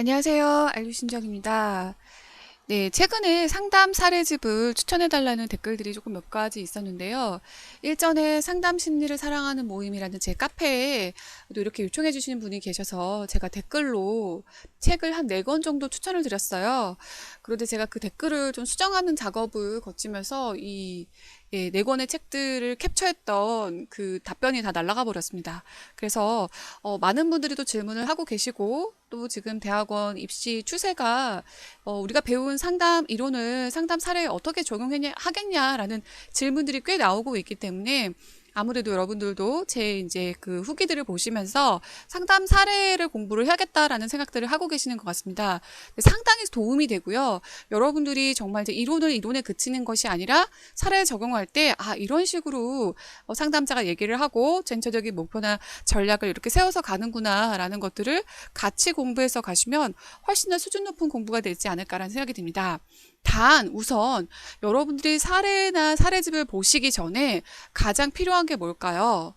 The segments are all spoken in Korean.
안녕하세요. 알류신정입니다. 네, 최근에 상담 사례집을 추천해달라는 댓글들이 조금 몇 가지 있었는데요. 일전에 상담 심리를 사랑하는 모임이라는 제 카페에 또 이렇게 요청해 주시는 분이 계셔서 제가 댓글로 책을 한 4권 정도 추천을 드렸어요. 그런데 제가 그 댓글을 좀 수정하는 작업을 거치면서 이 4권의 책들을 캡처했던 그 답변이 다 날아가 버렸습니다. 그래서 많은 분들이 또 질문을 하고 계시고 또 지금 대학원 입시 추세가 우리가 배운 상담 이론을 상담 사례에 어떻게 적용하겠냐라는 질문들이 꽤 나오고 있기 때문에 아무래도 여러분들도 제 이제 그 후기들을 보시면서 상담 사례를 공부를 해야겠다라는 생각들을 하고 계시는 것 같습니다. 상당히 도움이 되고요. 여러분들이 정말 이제 이론에 그치는 것이 아니라 사례에 적용할 때, 이런 식으로 상담자가 얘기를 하고 전체적인 목표나 전략을 이렇게 세워서 가는구나라는 것들을 같이 공부해서 가시면 훨씬 더 수준 높은 공부가 되지 않을까라는 생각이 듭니다. 단 우선 여러분들이 사례나 사례집을 보시기 전에 가장 필요한 게 뭘까요?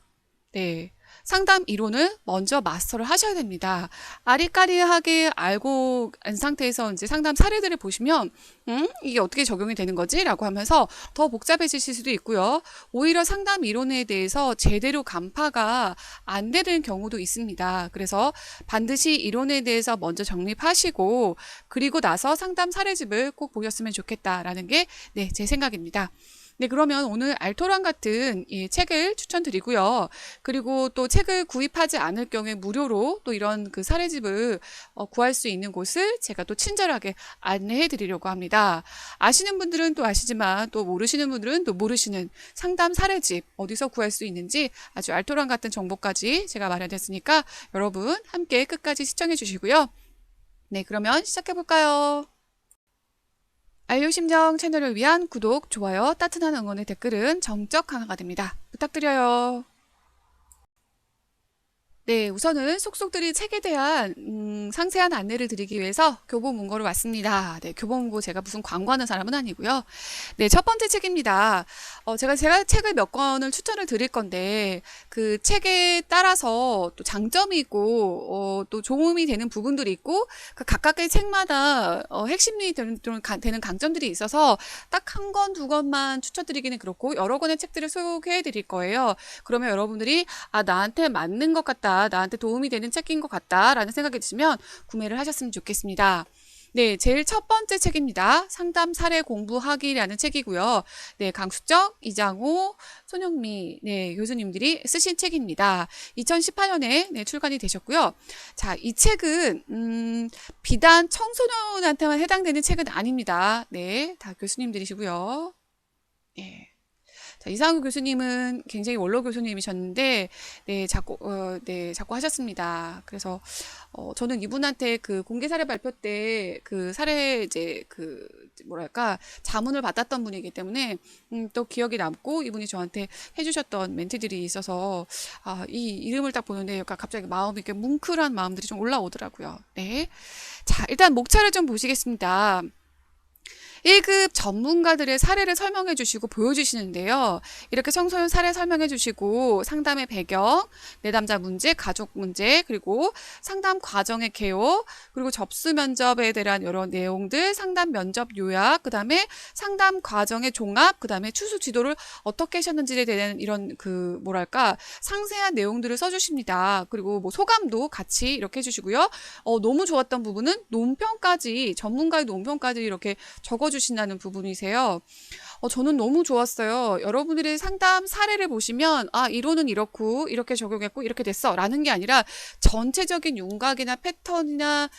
네. 상담 이론을 먼저 마스터를 하셔야 됩니다. 아리까리하게 알고 안 상태에서 이제 상담 사례들을 보시면, 이게 어떻게 적용이 되는 거지? 라고 하면서 더 복잡해지실 수도 있고요. 오히려 상담 이론에 대해서 제대로 간파가 안 되는 경우도 있습니다. 그래서 반드시 이론에 대해서 먼저 정립하시고, 그리고 나서 상담 사례집을 꼭 보셨으면 좋겠다라는 게, 네, 제 생각입니다. 네, 그러면 오늘 알토란 같은 이 책을 추천드리고요. 그리고 또 책을 구입하지 않을 경우에 무료로 또 이런 그 사례집을 구할 수 있는 곳을 제가 또 친절하게 안내해 드리려고 합니다. 아시는 분들은 또 아시지만 또 모르시는 분들은 또 모르시는 상담 사례집 어디서 구할 수 있는지 아주 알토란 같은 정보까지 제가 마련했으니까 여러분 함께 끝까지 시청해 주시고요. 네, 그러면 시작해 볼까요? 알료심정 채널을 위한 구독, 좋아요, 따뜻한 응원의 댓글은 정적 강화가 됩니다. 부탁드려요. 네, 우선은 속속들이 책에 대한 상세한 안내를 드리기 위해서 교보문고를 왔습니다. 네, 교보문고 제가 무슨 광고하는 사람은 아니고요. 네, 첫 번째 책입니다. 제가 책을 몇 권을 추천을 드릴 건데 그 책에 따라서 또 장점이 있고 또 도움이 되는 부분들이 있고 그 각각의 책마다 핵심이 되는 강점들이 있어서 딱 한 권, 두 권만 추천드리기는 그렇고 여러 권의 책들을 소개해 드릴 거예요. 그러면 여러분들이 나한테 맞는 것 같다, 나한테 도움이 되는 책인 것 같다 라는 생각이 드시면 구매를 하셨으면 좋겠습니다. 네, 제일 첫 번째 책입니다. 상담 사례 공부하기라는 책이고요. 네, 강수정, 이장호, 손영미 교수님들이 쓰신 책입니다. 2018년에 출간이 되셨고요. 자, 이 책은 비단 청소년한테만 해당되는 책은 아닙니다. 네, 다 교수님들이시고요. 네. 자, 이상우 교수님은 굉장히 원로 교수님이셨는데, 자꾸 하셨습니다. 그래서, 저는 이분한테 그 공개 사례 발표 때 그 사례 자문을 받았던 분이기 때문에, 또 기억이 남고 이분이 저한테 해주셨던 멘트들이 있어서, 이 이름을 딱 보는데 약간 갑자기 마음이 이렇게 뭉클한 마음들이 좀 올라오더라고요. 네. 자, 일단 목차를 좀 보시겠습니다. 1급 전문가들의 사례를 설명해 주시고 보여주시는데요. 이렇게 청소년 사례 설명해 주시고 상담의 배경, 내담자 문제, 가족 문제, 그리고 상담 과정의 개요, 그리고 접수 면접에 대한 이런 내용들, 상담 면접 요약, 그 다음에 상담 과정의 종합, 그 다음에 추수 지도를 어떻게 하셨는지에 대한 이런 상세한 내용들을 써주십니다. 그리고 뭐 소감도 같이 이렇게 해주시고요. 너무 좋았던 부분은 논평까지, 전문가의 논평까지 이렇게 적어주신다는 부분이세요. 저는 너무 좋았어요. 여러분들이 상담 사례를 보시면 이론은 이렇고 이렇게 적용했고 이렇게 됐어 라는 게 아니라 전체적인 윤곽이나 패턴이나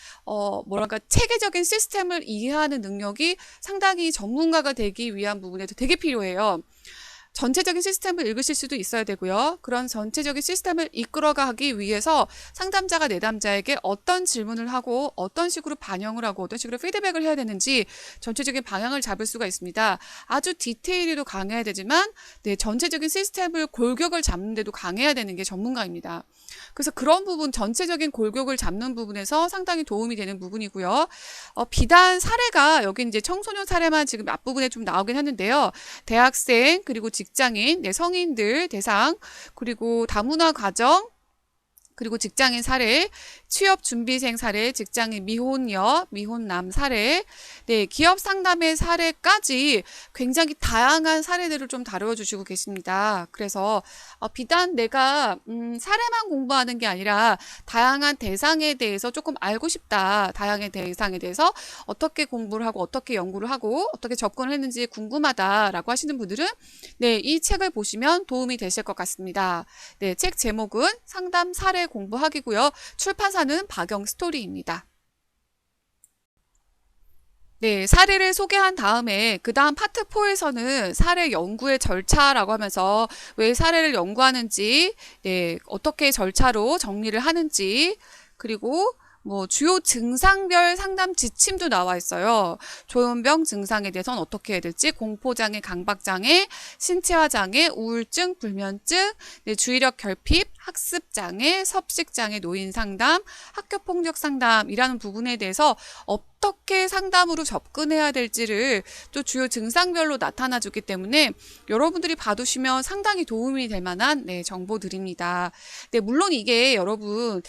체계적인 시스템을 이해하는 능력이 상당히 전문가가 되기 위한 부분에도 되게 필요해요. 전체적인 시스템을 읽으실 수도 있어야 되고요. 그런 전체적인 시스템을 이끌어가기 위해서 상담자가 내담자에게 어떤 질문을 하고 어떤 식으로 반영을 하고 어떤 식으로 피드백을 해야 되는지 전체적인 방향을 잡을 수가 있습니다. 아주 디테일에도 강해야 되지만 전체적인 시스템을 골격을 잡는 데도 강해야 되는 게 전문가입니다. 그래서 그런 부분, 전체적인 골격을 잡는 부분에서 상당히 도움이 되는 부분이고요. 비단 사례가 여기 이제 청소년 사례만 지금 앞부분에 좀 나오긴 하는데요. 대학생, 그리고 직장인, 성인들 대상, 그리고 다문화 가정, 그리고 직장인 사례, 취업 준비생 사례, 직장인 미혼녀, 미혼남 사례, 네, 기업 상담의 사례까지 굉장히 다양한 사례들을 좀 다뤄주시고 계십니다. 그래서 비단 내가 사례만 공부하는 게 아니라 다양한 대상에 대해서 조금 알고 싶다. 다양한 대상에 대해서 어떻게 공부를 하고 어떻게 연구를 하고 어떻게 접근을 했는지 궁금하다라고 하시는 분들은 네, 이 책을 보시면 도움이 되실 것 같습니다. 네, 책 제목은 상담 사례 공부하기고요. 출판사는 박영 스토리입니다. 네, 사례를 소개한 다음에 그 다음 파트 4에서는 사례 연구의 절차라고 하면서 왜 사례를 연구하는지, 네, 어떻게 절차로 정리를 하는지, 그리고 뭐 주요 증상별 상담 지침도 나와 있어요. 조현병 증상에 대해서는 어떻게 해야 될지, 공포장애, 강박장애, 신체화장애, 우울증, 불면증, 네, 주의력 결핍, 학습장애, 섭식장애, 노인상담, 학교폭력 상담이라는 부분에 대해서 어떻게 상담으로 접근해야 될지를 또 주요 증상별로 나타나 주기 때문에 여러분들이 봐두시면 상당히 도움이 될 만한 네, 정보들입니다. 네, 물론 이게 여러분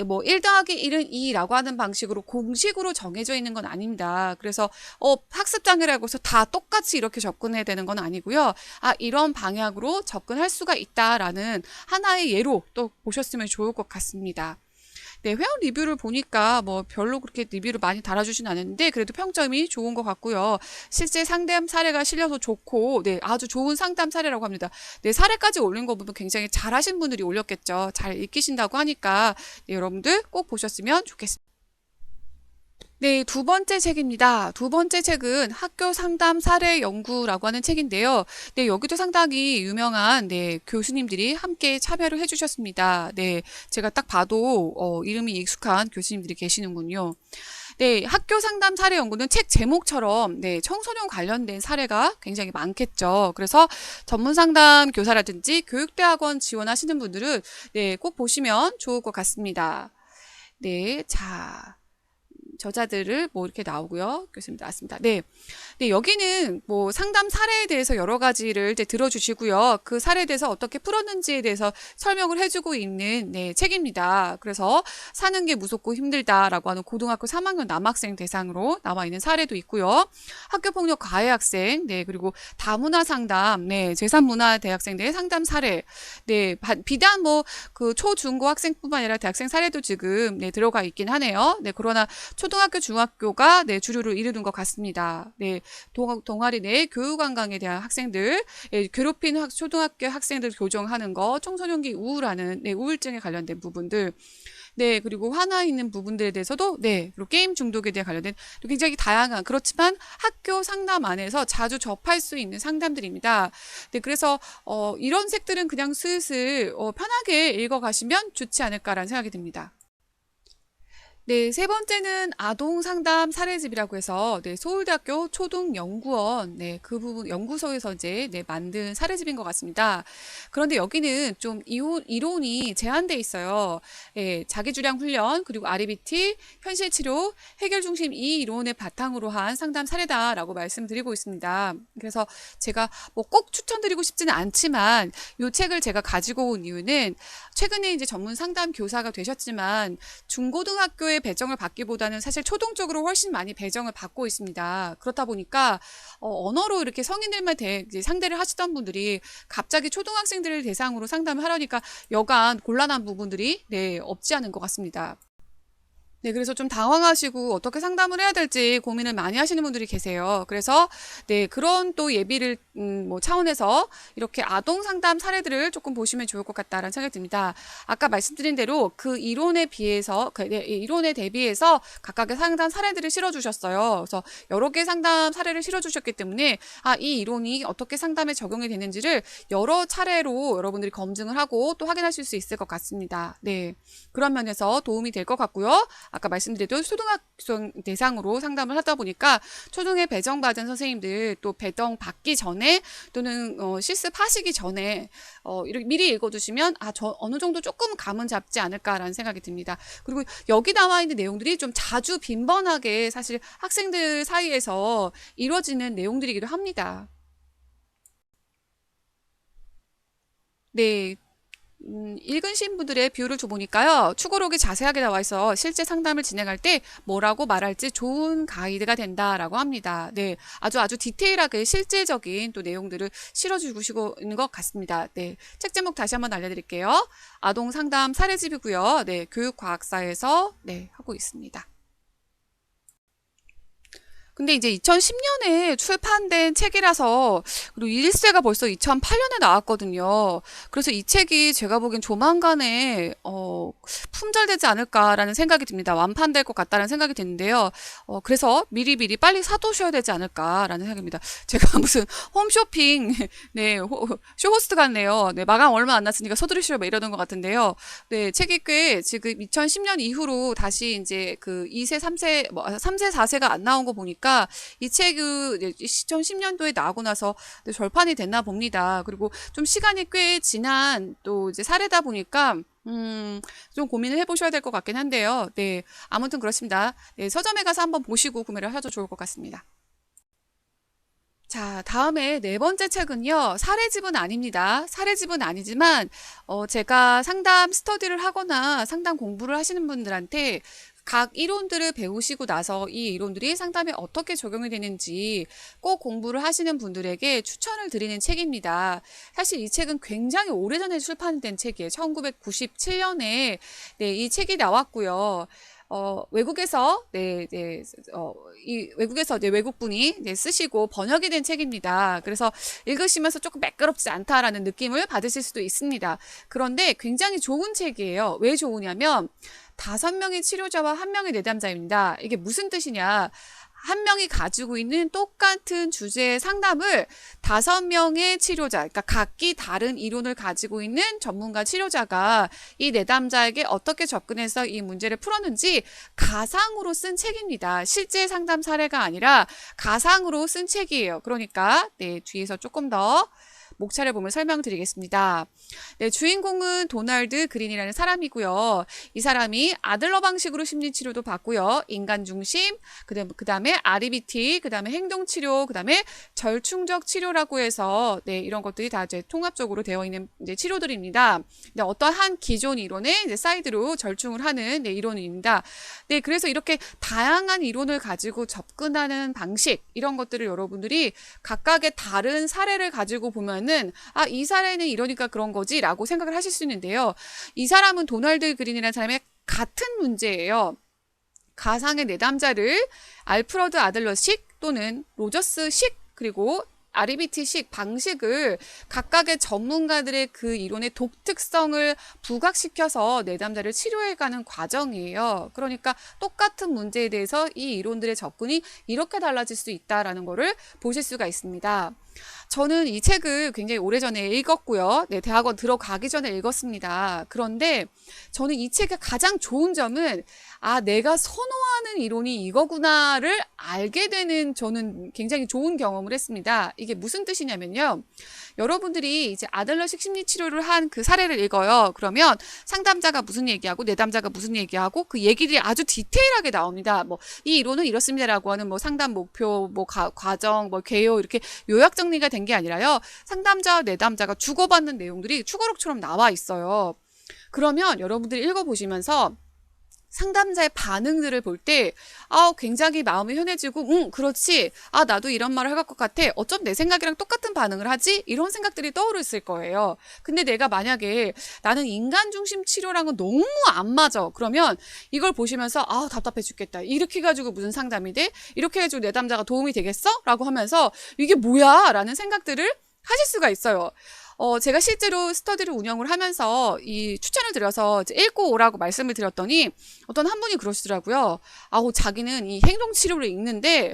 뭐 1 더하기 1은 2라고 하는 방식으로 공식으로 정해져 있는 건 아닙니다. 그래서 학습장애라고 해서 다 똑같이 이렇게 접근해야 되는 건 아니고요. 이런 방향으로 접근할 수가 있다라는 하나의 예로 또 보셨으면 좋을 것 같습니다. 네, 회원 리뷰를 보니까 뭐 별로 그렇게 리뷰를 많이 달아주진 않았는데 그래도 평점이 좋은 것 같고요. 실제 상담 사례가 실려서 좋고, 네, 아주 좋은 상담 사례라고 합니다. 네, 사례까지 올린 거 보면 굉장히 잘하신 분들이 올렸겠죠. 잘 익히신다고 하니까 네, 여러분들 꼭 보셨으면 좋겠습니다. 네, 두 번째 책입니다. 두 번째 책은 학교 상담 사례 연구라고 하는 책인데요. 네, 여기도 상당히 유명한 네, 교수님들이 함께 참여를 해주셨습니다. 네, 제가 딱 봐도 이름이 익숙한 교수님들이 계시는군요. 네, 학교 상담 사례 연구는 책 제목처럼 네, 청소년 관련된 사례가 굉장히 많겠죠. 그래서 전문 상담 교사라든지 교육대학원 지원하시는 분들은 네, 꼭 보시면 좋을 것 같습니다. 네, 자. 저자들을 뭐 이렇게 나오고요. 교수님 나왔습니다. 네. 네, 여기는 뭐 상담 사례에 대해서 여러 가지를 이제 들어주시고요. 그 사례에 대해서 어떻게 풀었는지에 대해서 설명을 해주고 있는 네, 책입니다. 그래서 사는 게 무섭고 힘들다라고 하는 고등학교 3학년 남학생 대상으로 나와 있는 사례도 있고요. 학교폭력 가해 학생, 네, 그리고 다문화 상담, 네, 제3문화 대학생들의 상담 사례, 네, 비단 뭐 그 초중고 학생뿐만 아니라 대학생 사례도 지금 네, 들어가 있긴 하네요. 네, 그러나 초등학교, 중학교가 네, 주류를 이루는 것 같습니다. 네, 동아리 내 교육관광에 대한 학생들, 예, 괴롭힌 초등학교 학생들 교정하는 거, 청소년기 우울하는 네, 우울증에 관련된 부분들, 네, 그리고 화나 있는 부분들에 대해서도 네, 그리고 게임 중독에 대해 관련된 굉장히 다양한 그렇지만 학교 상담 안에서 자주 접할 수 있는 상담들입니다. 네, 그래서 이런 책들은 그냥 슬슬 편하게 읽어가시면 좋지 않을까라는 생각이 듭니다. 네, 세 번째는 아동 상담 사례집이라고 해서 네, 서울대학교 초등연구원 네, 그 부분 연구소에서 이제 네, 만든 사례집인 것 같습니다. 그런데 여기는 좀 이론이 제한돼 있어요. 예, 자기주량 훈련 그리고 REBT, 현실 치료, 해결 중심 이 이론을 바탕으로 한 상담 사례다라고 말씀드리고 있습니다. 그래서 제가 뭐 꼭 추천드리고 싶지는 않지만 이 책을 제가 가지고 온 이유는 최근에 이제 전문 상담 교사가 되셨지만 중고등학교에 배정을 받기보다는 사실 초등 쪽으로 훨씬 많이 배정을 받고 있습니다. 그렇다 보니까 언어로 이렇게 성인들만 이제 상대를 하시던 분들이 갑자기 초등학생들을 대상으로 상담을 하려니까 여간 곤란한 부분들이 네, 없지 않은 것 같습니다. 네, 그래서 좀 당황하시고 어떻게 상담을 해야 될지 고민을 많이 하시는 분들이 계세요. 그래서 네, 그런 또 예비를 뭐 차원에서 이렇게 아동 상담 사례들을 조금 보시면 좋을 것 같다라는 생각이 듭니다. 아까 말씀드린 대로 그 이론에 비해서 네, 이론에 대비해서 각각의 상담 사례들을 실어주셨어요. 그래서 여러 개의 상담 사례를 실어주셨기 때문에 이 이론이 어떻게 상담에 적용이 되는지를 여러 차례로 여러분들이 검증을 하고 또 확인하실 수 있을 것 같습니다. 네, 그런 면에서 도움이 될 것 같고요. 아까 말씀드렸던 초등학생 대상으로 상담을 하다 보니까 초등에 배정받은 선생님들 또 배정 받기 전에 또는 실습하시기 전에 이렇게 미리 읽어두시면 저 어느 정도 조금 감은 잡지 않을까라는 생각이 듭니다. 그리고 여기 나와 있는 내용들이 좀 자주 빈번하게 사실 학생들 사이에서 이루어지는 내용들이기도 합니다. 네. 읽으신 분들의 비율을 줘보니까요. 추고록이 자세하게 나와 있어 실제 상담을 진행할 때 뭐라고 말할지 좋은 가이드가 된다라고 합니다. 네, 아주 디테일하게 실제적인 또 내용들을 실어주시고 있는 것 같습니다. 네, 책 제목 다시 한번 알려드릴게요. 아동 상담 사례집이고요. 네, 교육과학사에서 네, 하고 있습니다. 근데 이제 2010년에 출판된 책이라서 그리고 일세가 벌써 2008년에 나왔거든요. 그래서 이 책이 제가 보기엔 조만간에 품절되지 않을까라는 생각이 듭니다. 완판될 것 같다는 생각이 드는데요. 그래서 미리 빨리 사두셔야 되지 않을까라는 생각입니다. 제가 무슨 홈쇼핑 네, 쇼호스트 같네요. 네, 마감 얼마 안 났으니까 서두르시려 막 이러는 것 같은데요. 네, 책이 꽤 지금 2010년 이후로 다시 이제 그 2세, 3세, 뭐 3세, 4세가 안 나온 거 보니까 이 책이 2010년도에 나오고 나서 절판이 됐나 봅니다. 그리고 좀 시간이 꽤 지난 또 이제 사례다 보니까 좀 고민을 해보셔야 될 것 같긴 한데요. 네, 아무튼 그렇습니다. 네, 서점에 가서 한번 보시고 구매를 하셔도 좋을 것 같습니다. 자, 다음에 네 번째 책은요, 사례집은 아닙니다. 사례집은 아니지만, 제가 상담 스터디를 하거나 상담 공부를 하시는 분들한테 각 이론들을 배우시고 나서 이 이론들이 상담에 어떻게 적용이 되는지 꼭 공부를 하시는 분들에게 추천을 드리는 책입니다. 사실 이 책은 굉장히 오래전에 출판된 책이에요. 1997년에 네, 이 책이 나왔고요. 외국에서, 외국에서, 외국분이, 쓰시고 번역이 된 책입니다. 그래서 읽으시면서 조금 매끄럽지 않다라는 느낌을 받으실 수도 있습니다. 그런데 굉장히 좋은 책이에요. 왜 좋으냐면, 5명의 치료자와 1명의 내담자입니다. 이게 무슨 뜻이냐. 한 명이 가지고 있는 똑같은 주제의 상담을 5명의 치료자, 그러니까 각기 다른 이론을 가지고 있는 전문가 치료자가 이 내담자에게 어떻게 접근해서 이 문제를 풀었는지 가상으로 쓴 책입니다. 실제 상담 사례가 아니라 가상으로 쓴 책이에요. 그러니까 네, 뒤에서 조금 더 목차를 보면 설명드리겠습니다. 네, 주인공은 도널드 그린이라는 사람이고요. 이 사람이 아들러 방식으로 심리치료도 받고요. 인간 중심, 그 다음에 REBT, 그 다음에 행동치료, 그 다음에 절충적 치료라고 해서 네, 이런 것들이 다 이제 통합적으로 되어 있는 이제 치료들입니다. 네, 어떠한 기존 이론에 이제 사이드로 절충을 하는 네, 이론입니다. 네, 그래서 이렇게 다양한 이론을 가지고 접근하는 방식 이런 것들을 여러분들이 각각의 다른 사례를 가지고 보면 이 사례는 이러니까 그런 거지 라고 생각을 하실 수 있는데요. 이 사람은 도널드 그린이라는 사람의 같은 문제예요. 가상의 내담자를 알프러드 아들러식 또는 로저스식 그리고 REBT식 방식을 각각의 전문가들의 그 이론의 독특성을 부각시켜서 내담자를 치료해가는 과정이에요. 그러니까 똑같은 문제에 대해서 이 이론들의 접근이 이렇게 달라질 수 있다는 것을 보실 수가 있습니다. 저는 이 책을 굉장히 오래전에 읽었고요. 네, 대학원 들어가기 전에 읽었습니다. 그런데 저는 이 책의 가장 좋은 점은 내가 선호하는 이론이 이거구나를 알게 되는 저는 굉장히 좋은 경험을 했습니다. 이게 무슨 뜻이냐면요. 여러분들이 이제 아들러식 심리치료를 한 그 사례를 읽어요. 그러면 상담자가 무슨 얘기하고 내담자가 무슨 얘기하고 그 얘기들이 아주 디테일하게 나옵니다. 뭐 이 이론은 이렇습니다라고 하는 뭐 상담 목표, 뭐 과정, 뭐 개요 이렇게 요약 정리가 된 게 아니라요. 상담자와 내담자가 주고받는 내용들이 추가록처럼 나와 있어요. 그러면 여러분들이 읽어보시면서 상담자의 반응들을 볼 때, 굉장히 마음이 편해지고, 그렇지. 나도 이런 말을 할 것 같아. 어쩜 내 생각이랑 똑같은 반응을 하지? 이런 생각들이 떠오르실 거예요. 근데 내가 만약에 나는 인간 중심 치료랑은 너무 안 맞아. 그러면 이걸 보시면서, 답답해 죽겠다. 이렇게 해가지고 무슨 상담이 돼? 이렇게 해가지고 내담자가 도움이 되겠어? 라고 하면서, 이게 뭐야? 라는 생각들을 하실 수가 있어요. 제가 실제로 스터디를 운영을 하면서 이 추천을 드려서 이제 읽고 오라고 말씀을 드렸더니 어떤 한 분이 그러시더라고요. 자기는 이 행동치료를 읽는데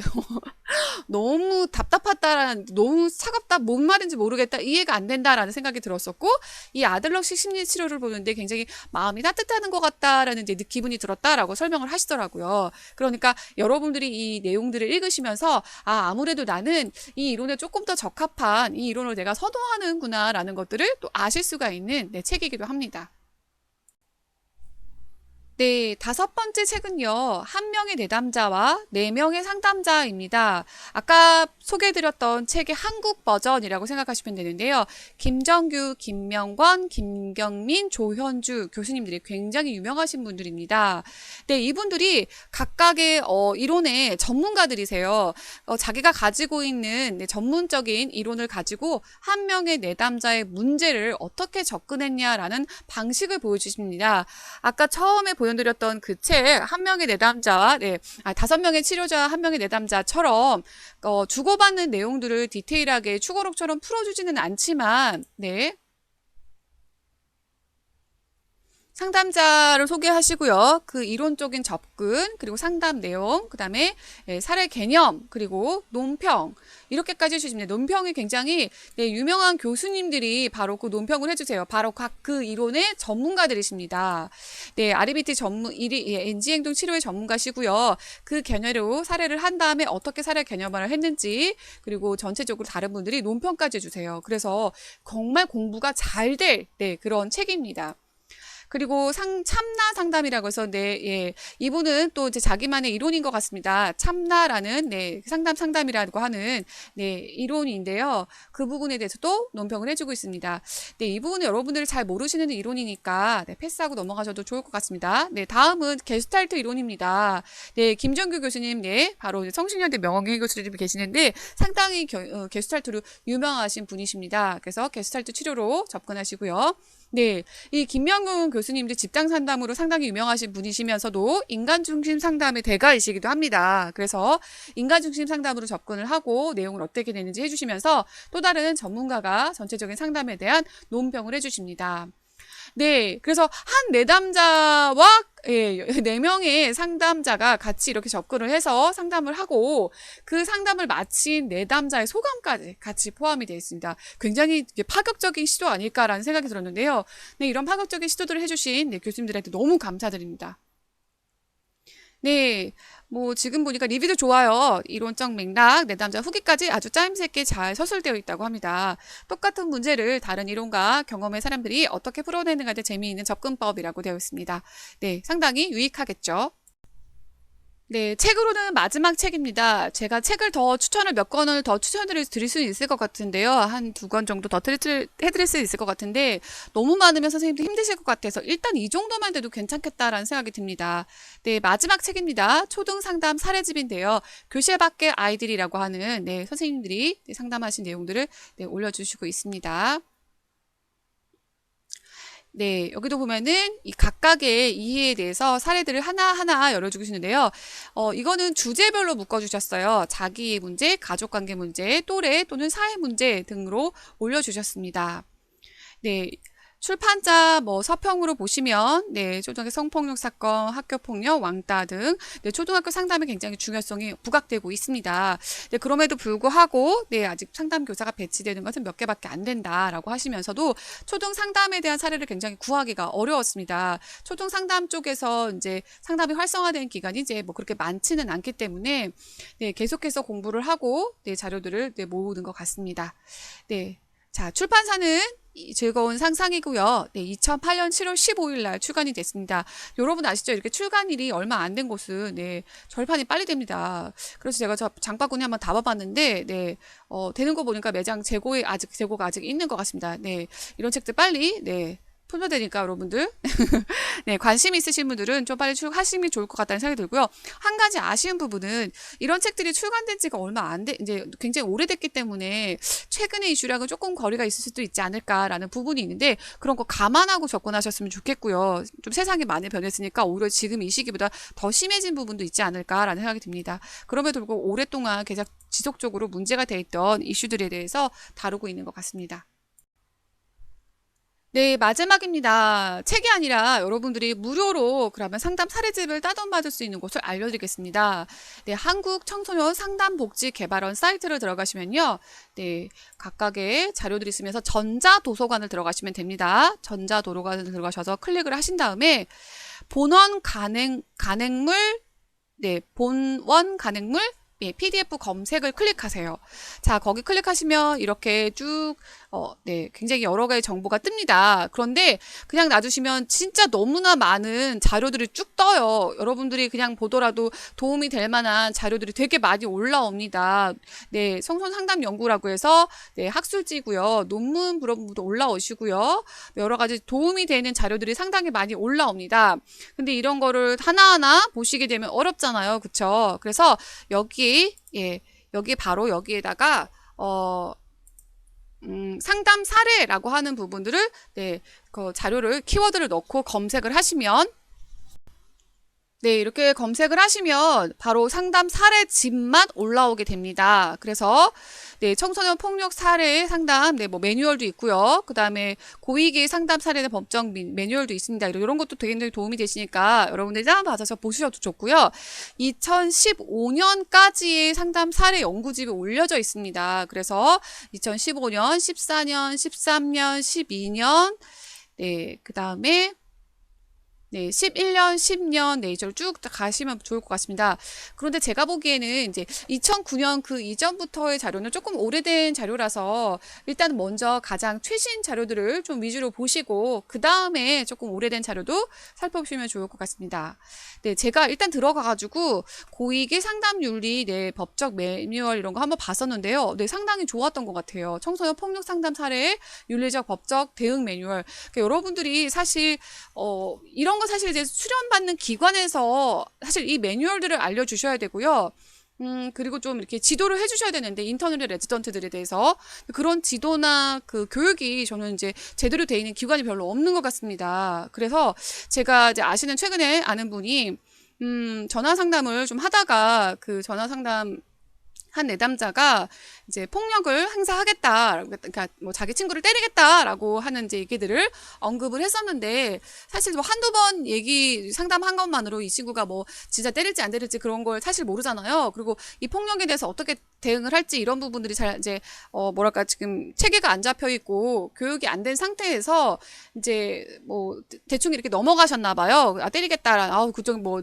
너무 답답하다라는, 너무 차갑다, 뭔 말인지 모르겠다, 이해가 안 된다라는 생각이 들었었고, 이 아들러식 심리치료를 보는데 굉장히 마음이 따뜻하는 것 같다라는 이제 기분이 들었다라고 설명을 하시더라고요. 그러니까 여러분들이 이 내용들을 읽으시면서 아무래도 나는 이 이론에 조금 더 적합한 이 이론을 내가 선호하는구나 라는 것들을 또 아실 수가 있는 책이기도 합니다. 네, 다섯 번째 책은요, 한 명의 내담자와 네 명의 상담자입니다. 아까 소개해드렸던 책의 한국 버전이라고 생각하시면 되는데요. 김정규, 김명권, 김경민, 조현주 교수님들이 굉장히 유명하신 분들입니다. 네, 이분들이 각각의 이론의 전문가들이세요. 자기가 가지고 있는 전문적인 이론을 가지고 한 명의 내담자의 문제를 어떻게 접근했냐라는 방식을 보여주십니다. 아까 처음에 보여드렸던 그 책 한 명의 내담자와 다섯 명의 치료자와 한 명의 내담자처럼 주고받는 내용들을 디테일하게 추고록처럼 풀어주지는 않지만 상담자를 소개하시고요. 그 이론적인 접근, 그리고 상담 내용, 그 다음에 사례 개념, 그리고 논평, 이렇게까지 해주십니다. 논평이 굉장히 유명한 교수님들이 바로 그 논평을 해주세요. 바로 각 그 이론의 전문가들이십니다. 네, RBT NG행동 치료의 전문가시고요. 그 개념으로 사례를 한 다음에 어떻게 사례 개념화를 했는지, 그리고 전체적으로 다른 분들이 논평까지 해주세요. 그래서 정말 공부가 잘 될 그런 책입니다. 그리고 참나 상담이라고 해서 이분은 또 이제 자기만의 이론인 것 같습니다. 참나라는 상담이라고 하는 이론인데요. 그 부분에 대해서도 논평을 해주고 있습니다. 이 부분은 여러분들이 잘 모르시는 이론이니까 패스하고 넘어가셔도 좋을 것 같습니다. 다음은 게슈탈트 이론입니다. 김정규 교수님 바로 성신여대 명언경 교수님이 계시는데 상당히 게슈탈트로 유명하신 분이십니다. 그래서 게슈탈트 치료로 접근하시고요. 이 김명근 교수님도 집단 상담으로 상당히 유명하신 분이시면서도 인간 중심 상담의 대가이시기도 합니다. 그래서 인간 중심 상담으로 접근을 하고 내용을 어떻게 되는지 해주시면서 또 다른 전문가가 전체적인 상담에 대한 논평을 해주십니다. 그래서 한 내담자와 네 명의 상담자가 같이 이렇게 접근을 해서 상담을 하고 그 상담을 마친 내담자의 소감까지 같이 포함이 되어 있습니다. 굉장히 파격적인 시도 아닐까라는 생각이 들었는데요. 이런 파격적인 시도들을 해주신 교수님들한테 너무 감사드립니다. 뭐 지금 보니까 리뷰도 좋아요. 이론적 맥락, 내담자 후기까지 아주 짜임새있게 잘 서술되어 있다고 합니다. 똑같은 문제를 다른 이론과 경험의 사람들이 어떻게 풀어내는가에 재미있는 접근법이라고 되어 있습니다. 상당히 유익하겠죠. 책으로는 마지막 책입니다. 제가 책을 몇 권을 더 드릴 수 있을 것 같은데요. 한 두 권 정도 더 해드릴 수 있을 것 같은데 너무 많으면 선생님도 힘드실 것 같아서 일단 이 정도만 돼도 괜찮겠다라는 생각이 듭니다. 마지막 책입니다. 초등상담 사례집인데요. 교실 밖의 아이들이라고 하는 선생님들이 상담하신 내용들을 올려주시고 있습니다. 여기도 보면은 이 각각의 이해에 대해서 사례들을 하나하나 열어주시는데요. 이거는 주제별로 묶어주셨어요. 자기 문제, 가족관계 문제, 또래 또는 사회 문제 등으로 올려주셨습니다. 출판자 서평으로 보시면 초등학교 성폭력 사건, 학교폭력, 왕따 등 초등학교 상담의 굉장히 중요성이 부각되고 있습니다. 그럼에도 불구하고 아직 상담 교사가 배치되는 것은 몇 개밖에 안 된다라고 하시면서도 초등 상담에 대한 사례를 굉장히 구하기가 어려웠습니다. 초등 상담 쪽에서 이제 상담이 활성화된 기간이 이제 뭐 그렇게 많지는 않기 때문에 계속해서 공부를 하고 자료들을 모으는 것 같습니다. 자, 출판사는 즐거운 상상이고요. 2008년 7월 15일 날 출간이 됐습니다. 여러분 아시죠? 이렇게 출간일이 얼마 안 된 곳은 절판이 빨리 됩니다. 그래서 제가 장바구니 한번 담아봤는데 되는 거 보니까 매장 재고가 아직 있는 것 같습니다. 이런 책들 빨리 풀려되니까 여러분들 관심 있으신 분들은 좀 빨리 출간하시는 게 좋을 것 같다는 생각이 들고요. 한 가지 아쉬운 부분은 이런 책들이 출간된 지가 얼마 안 돼, 이제 굉장히 오래됐기 때문에 최근의 이슈랑은 조금 거리가 있을 수도 있지 않을까라는 부분이 있는데 그런 거 감안하고 접근하셨으면 좋겠고요. 좀 세상이 많이 변했으니까 오히려 지금 이 시기보다 더 심해진 부분도 있지 않을까라는 생각이 듭니다. 그럼에도 불구하고 오랫동안 계속 지속적으로 문제가 돼 있던 이슈들에 대해서 다루고 있는 것 같습니다. 마지막입니다. 책이 아니라 여러분들이 무료로 그러면 상담 사례집을 다운받을 수 있는 곳을 알려드리겠습니다. 한국 청소년 상담복지개발원 사이트를 들어가시면요. 각각의 자료들이 있으면서 전자도서관을 들어가시면 됩니다. 전자도서관을 들어가셔서 클릭을 하신 다음에 본원 간행물 예, PDF 검색을 클릭하세요. 자, 거기 클릭하시면 이렇게 쭉, 네, 굉장히 여러 가지 정보가 뜹니다. 그런데 그냥 놔두시면 진짜 너무나 많은 자료들이 쭉 떠요. 여러분들이 그냥 보더라도 도움이 될 만한 자료들이 되게 많이 올라옵니다. 네, 성선 상담 연구라고 해서, 네, 학술지고요. 논문 부분도 올라오시고요. 여러 가지 도움이 되는 자료들이 상당히 많이 올라옵니다. 근데 이런 거를 하나하나 보시게 되면 어렵잖아요. 그쵸? 그래서 여기, 예, 여기 바로 여기에다가, 상담 사례라고 하는 부분들을, 네, 그 자료를, 키워드를 넣고 검색을 하시면, 네, 이렇게 검색을 하시면 바로 상담 사례집만 올라오게 됩니다. 그래서 네, 청소년 폭력 사례 상담, 네, 뭐 매뉴얼도 있고요. 그 다음에 고위기 상담 사례의 법정 매뉴얼도 있습니다. 이런 것도 굉장히 도움이 되시니까 여러분들이 다 받아서 보셔도 좋고요. 2015년까지의 상담 사례 연구집이 올려져 있습니다. 그래서 2015년, 14년, 13년, 12년, 네, 그 다음에 네, 11년, 10년, 네, 이쪽으로 쭉 가시면 좋을 것 같습니다. 그런데 제가 보기에는 이제 2009년 그 이전부터의 자료는 조금 오래된 자료라서 일단 먼저 가장 최신 자료들을 좀 위주로 보시고 그 다음에 조금 오래된 자료도 살펴보시면 좋을 것 같습니다. 네, 제가 일단 들어가가지고 고위기 상담윤리, 네, 법적 매뉴얼 이런 거 한번 봤었는데요. 네, 상당히 좋았던 것 같아요. 청소년 폭력 상담 사례, 윤리적 법적 대응 매뉴얼. 그러니까 여러분들이 사실 이런 거 사실 이제 수련받는 기관에서 사실 이 매뉴얼들을 알려주셔야 되고요. 그리고 좀 이렇게 지도를 해주셔야 되는데, 인터널 레지던트들에 대해서. 그런 지도나 그 교육이 저는 이제 제대로 돼 있는 기관이 별로 없는 것 같습니다. 그래서 제가 이제 최근에 아는 분이, 전화 상담을 좀 하다가 그 전화 상담 한 내담자가 이제 폭력을 행사하겠다, 그러니까 뭐 자기 친구를 때리겠다라고 하는 이제 얘기들을 언급을 했었는데, 사실 뭐 한두 번 얘기 상담한 것만으로 이 친구가 뭐 진짜 때릴지 안 때릴지 그런 걸 사실 모르잖아요. 그리고 이 폭력에 대해서 어떻게 대응을 할지 이런 부분들이 잘 이제 뭐랄까 지금 체계가 안 잡혀 있고 교육이 안 된 상태에서 이제 뭐 대충 이렇게 넘어가셨나 봐요. 아, 때리겠다. 아우 그쪽 뭐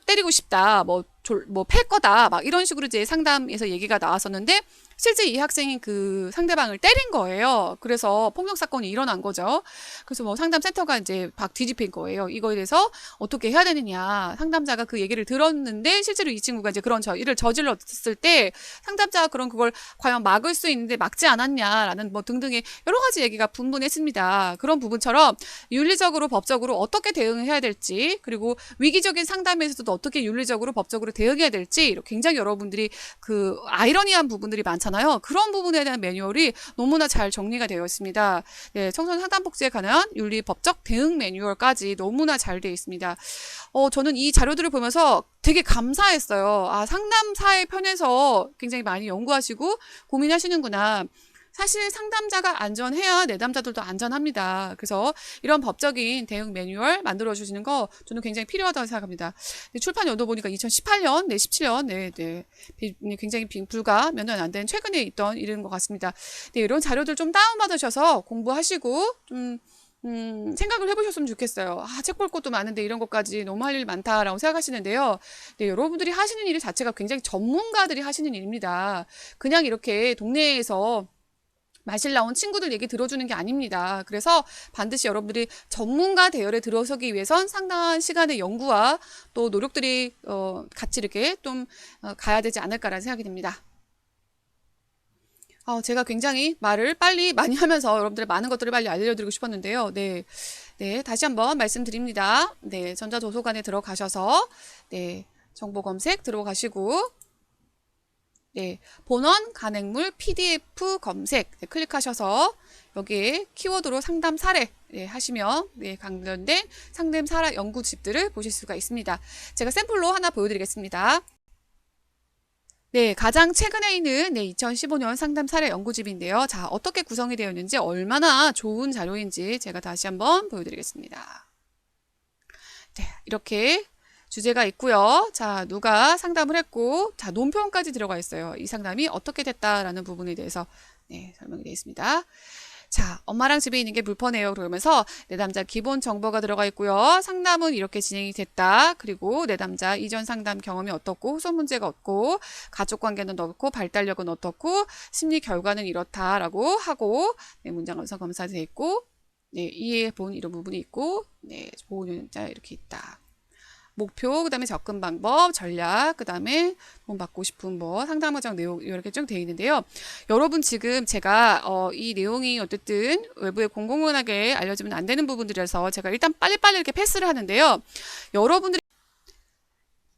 때리고 싶다. 팰 거다. 막 이런 식으로 이제 상담에서 얘기가 나왔었는데, 실제 이 학생이 그 상대방을 때린 거예요. 그래서 폭력 사건이 일어난 거죠. 그래서 뭐 상담센터가 이제 막 뒤집힌 거예요. 이거에 대해서 어떻게 해야 되느냐. 상담자가 그 얘기를 들었는데, 실제로 이 친구가 이제 그런 일을 저질렀을 때, 상담자가 그걸 과연 막을 수 있는데 막지 않았냐라는 뭐 등등의 여러 가지 얘기가 분분했습니다. 그런 부분처럼 윤리적으로, 법적으로 어떻게 대응해야 될지, 그리고 위기적인 상담에서도 어떻게 윤리적으로, 법적으로 대응해야 될지, 굉장히 여러분들이 그 아이러니한 부분들이 많잖아요. 그런 부분에 대한 매뉴얼이 너무나 잘 정리가 되어 있습니다. 네, 청소년 상담복지에 관한 윤리 법적 대응 매뉴얼까지 너무나 잘 되어 있습니다. 저는 이 자료들을 보면서 되게 감사했어요. 아, 상담사의 편에서 굉장히 많이 연구하시고 고민하시는구나. 사실 상담자가 안전해야 내담자들도 안전합니다. 그래서 이런 법적인 대응 매뉴얼 만들어 주시는 거 저는 굉장히 필요하다고 생각합니다. 출판 연도 보니까 2018년, 네, 17년, 네, 네, 굉장히 불과 몇 년 안 된 최근에 있던 일인 것 같습니다. 네, 이런 자료들 좀 다운받으셔서 공부하시고 좀 생각을 해보셨으면 좋겠어요. 아, 책 볼 것도 많은데 이런 것까지 너무 할 일 많다라고 생각하시는데요. 네, 여러분들이 하시는 일 자체가 굉장히 전문가들이 하시는 일입니다. 그냥 이렇게 동네에서 마실 나온 친구들 얘기 들어주는 게 아닙니다. 그래서 반드시 여러분들이 전문가 대열에 들어서기 위해선 상당한 시간의 연구와 또 노력들이 같이 이렇게 좀 가야 되지 않을까라는 생각이 듭니다. 제가 굉장히 말을 빨리 많이 하면서 여러분들의 많은 것들을 빨리 알려드리고 싶었는데요. 네, 네, 다시 한번 말씀드립니다. 네, 전자도서관에 들어가셔서 네, 정보 검색 들어가시고 네, 본원 간행물 PDF 검색 네, 클릭하셔서 여기에 키워드로 상담 사례 네, 하시면 네, 관련된 상담 사례 연구집들을 보실 수가 있습니다. 제가 샘플로 하나 보여드리겠습니다. 네, 가장 최근에 있는 2015년 상담 사례 연구집인데요. 자, 어떻게 구성이 되어 있는지 얼마나 좋은 자료인지 제가 다시 한번 보여드리겠습니다. 네, 이렇게 주제가 있고요. 자, 누가 상담을 했고, 자, 논평까지 들어가 있어요. 이 상담이 어떻게 됐다라는 부분에 대해서 네, 설명이 되어 있습니다. 자, 엄마랑 집에 있는 게 불편해요. 그러면서 내담자 기본 정보가 들어가 있고요. 상담은 이렇게 진행이 됐다. 그리고 내담자 이전 상담 경험이 어떻고 호소 문제가 없고 가족 관계는 어떻고 발달력은 어떻고 심리 결과는 이렇다라고 하고 네, 문장 완성 검사돼 있고 네, 이해해 본 이런 부분이 있고 네, 보호자 이렇게 있다. 목표, 그 다음에 접근 방법, 전략, 그 다음에 돈 받고 싶은 뭐 상담 과정 내용 이렇게 쭉 되어 있는데요. 여러분 지금 제가 이 내용이 어쨌든 외부에 공공연하게 알려지면 안 되는 부분들이라서 제가 일단 빨리빨리 이렇게 패스를 하는데요.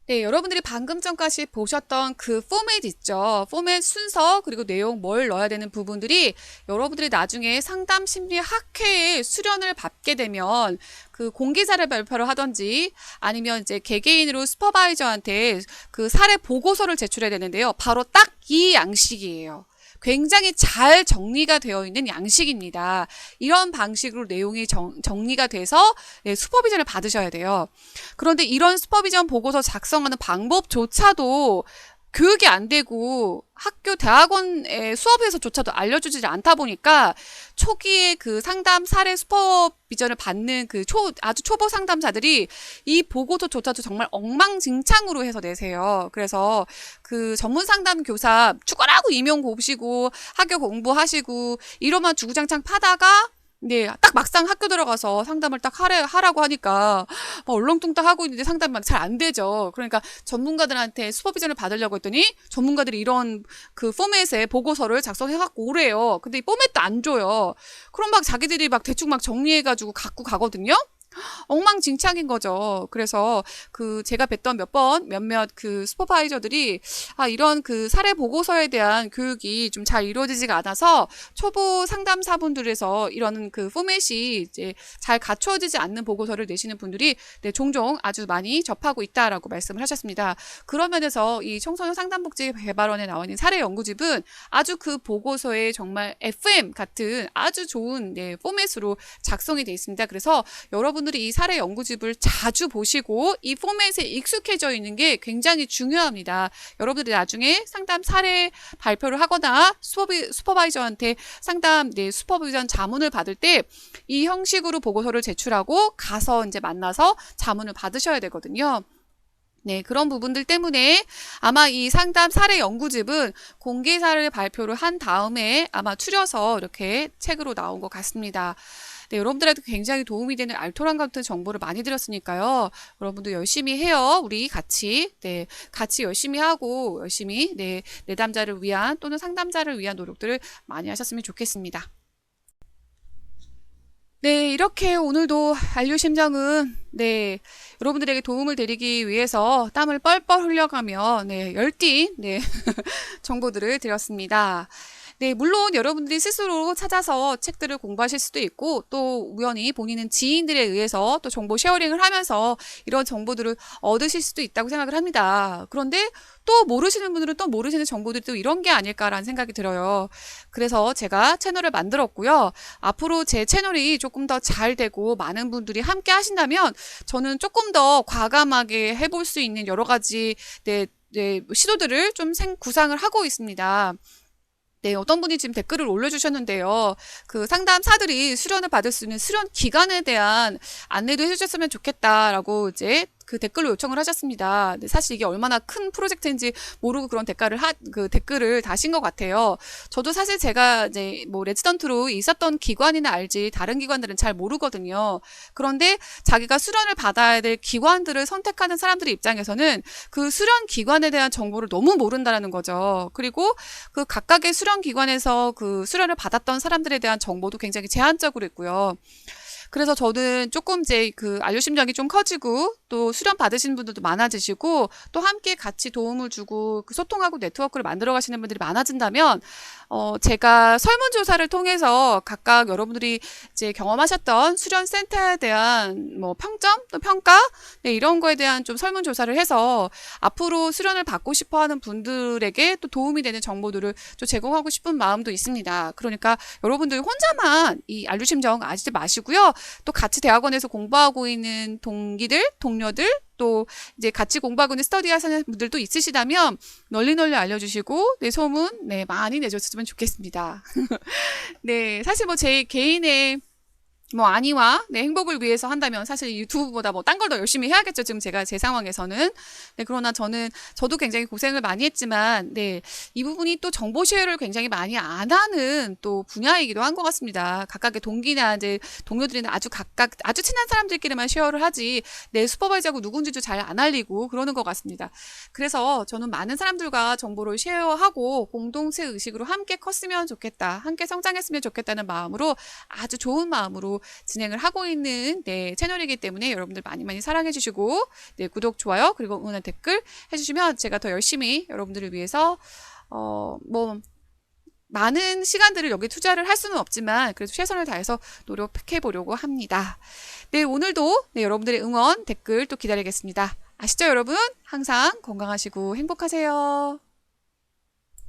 여러분들이 방금 전까지 보셨던 그 포맷 있죠. 포맷 순서 그리고 내용 뭘 넣어야 되는 부분들이 여러분들이 나중에 상담 심리 학회에 수련을 받게 되면 그 공개사례 발표를 하던지 아니면 이제 개개인으로 슈퍼바이저한테 그 사례 보고서를 제출해야 되는데요. 바로 딱 이 양식이에요. 굉장히 잘 정리가 되어 있는 양식입니다. 이런 방식으로 내용이 정리가 돼서 네, 슈퍼비전을 받으셔야 돼요. 그런데 이런 슈퍼비전 보고서 작성하는 방법조차도 교육이 안 되고 학교 대학원의 수업에서조차도 알려주지 않다 보니까 초기에 그 상담 사례 슈퍼비전을 받는 그 아주 초보 상담자들이 이 보고서조차도 정말 엉망진창으로 해서 내세요. 그래서 그 전문 상담 교사 죽어라고 임용 보시고 학교 공부하시고 이러면 주구장창 파다가 네, 딱 막상 학교 들어가서 상담을 딱 하라고 하니까 막 얼렁뚱땅 하고 있는데 상담이 잘 안 되죠. 그러니까 전문가들한테 슈퍼비전을 받으려고 했더니 전문가들이 이런 그 포맷의 보고서를 작성해갖고 오래요. 근데 이 포맷도 안 줘요. 그럼 막 자기들이 막 대충 막 정리해가지고 갖고 가거든요. 엉망진창인 거죠. 그래서 그 제가 뵀던 몇몇 그 슈퍼바이저들이 이런 그 사례 보고서에 대한 교육이 좀 잘 이루어지지가 않아서 초보 상담사분들에서 이런 그 포맷이 이제 잘 갖춰지지 않는 보고서를 내시는 분들이 네, 종종 아주 많이 접하고 있다라고 말씀을 하셨습니다. 그런 면에서 이 청소년 상담복지개발원에 나와 있는 사례 연구집은 아주 그 보고서에 정말 FM 같은 아주 좋은 네, 포맷으로 작성이 되어 있습니다. 그래서 여러분들이 이 사례 연구집을 자주 보시고 이 포맷에 익숙해져 있는 게 굉장히 중요합니다. 여러분들이 나중에 상담 사례 발표를 하거나 슈퍼바이저한테 상담 슈퍼비전 자문을 받을 때 이 형식으로 보고서를 제출하고 가서 이제 만나서 자문을 받으셔야 되거든요. 네, 그런 부분들 때문에 아마 이 상담 사례 연구집은 공개사를 발표를 한 다음에 아마 추려서 이렇게 책으로 나온 것 같습니다. 네, 여러분들한테 굉장히 도움이 되는 알토란 같은 정보를 많이 드렸으니까요. 여러분도 열심히 해요. 우리 같이. 네, 같이 열심히 하고 열심히 내담자를 위한 또는 상담자를 위한 노력들을 많이 하셨으면 좋겠습니다. 네, 이렇게 오늘도 안류심정은 여러분들에게 도움을 드리기 위해서 땀을 뻘뻘 흘려가며 열띤 정보들을 드렸습니다. 네, 물론 여러분들이 스스로 찾아서 책들을 공부하실 수도 있고 또 우연히 본인은 지인들에 의해서 또 정보 쉐어링을 하면서 이런 정보들을 얻으실 수도 있다고 생각을 합니다. 그런데 또 모르시는 분들은 또 모르시는 정보들이 또 이런 게 아닐까라는 생각이 들어요. 그래서 제가 채널을 만들었고요. 앞으로 제 채널이 조금 더 잘 되고 많은 분들이 함께 하신다면 저는 조금 더 과감하게 해볼 수 있는 여러 가지 시도들을 좀 구상을 하고 있습니다. 네, 어떤 분이 지금 댓글을 올려주셨는데요. 그 상담사들이 수련을 받을 수 있는 수련 기간에 대한 안내도 해주셨으면 좋겠다라고 이제 그 댓글로 요청을 하셨습니다. 근데 사실 이게 얼마나 큰 프로젝트인지 모르고 그런 댓글을 다신 것 같아요. 저도 사실 제가 이제 뭐 레지던트로 있었던 기관이나 알지 다른 기관들은 잘 모르거든요. 그런데 자기가 수련을 받아야 될 기관들을 선택하는 사람들의 입장에서는 그 수련 기관에 대한 정보를 너무 모른다는 거죠. 그리고 그 각각의 수련 기관에서 그 수련을 받았던 사람들에 대한 정보도 굉장히 제한적으로 있고요. 그래서 저는 조금 이제 그 안류심정이 좀 커지고 또 수련 받으시는 분들도 많아지시고 또 함께 같이 도움을 주고 그 소통하고 네트워크를 만들어 가시는 분들이 많아진다면 제가 설문조사를 통해서 각각 여러분들이 이제 경험하셨던 수련센터에 대한 뭐 평점 또 평가 이런 거에 대한 좀 설문조사를 해서 앞으로 수련을 받고 싶어 하는 분들에게 또 도움이 되는 정보들을 좀 제공하고 싶은 마음도 있습니다. 그러니까 여러분들 혼자만 이 안류심정 아시지 마시고요. 또 같이 대학원에서 공부하고 있는 동기들, 동료들, 또 이제 같이 공부하고 있는 스터디 하시는 분들도 있으시다면 널리 널리 알려주시고 네, 소문 네, 많이 내줬으면 좋겠습니다. 네, 사실 뭐 제 개인의 뭐 안위와 네, 행복을 위해서 한다면 사실 유튜브보다 뭐 딴 걸 더 열심히 해야겠죠. 지금 제가 제 상황에서는. 네, 그러나 저도 굉장히 고생을 많이 했지만, 네, 이 부분이 또 정보 쉐어를 굉장히 많이 안 하는 또 분야이기도 한 것 같습니다. 각각의 동기나 이제 동료들이나 아주 친한 사람들끼리만 쉐어를 하지, 내 슈퍼바이저하고 누군지도 잘 안 알리고 그러는 것 같습니다. 그래서 저는 많은 사람들과 정보를 쉐어하고 공동체 의식으로 함께 컸으면 좋겠다. 함께 성장했으면 좋겠다는 마음으로 아주 좋은 마음으로 진행을 하고 있는 네, 채널이기 때문에 여러분들 많이 많이 사랑해 주시고 네, 구독, 좋아요, 그리고 응원한 댓글 해주시면 제가 더 열심히 여러분들을 위해서 뭐 많은 시간들을 여기 투자를 할 수는 없지만 그래도 최선을 다해서 노력해 보려고 합니다. 네, 오늘도 네, 여러분들의 응원, 댓글 또 기다리겠습니다. 아시죠, 여러분? 항상 건강하시고 행복하세요.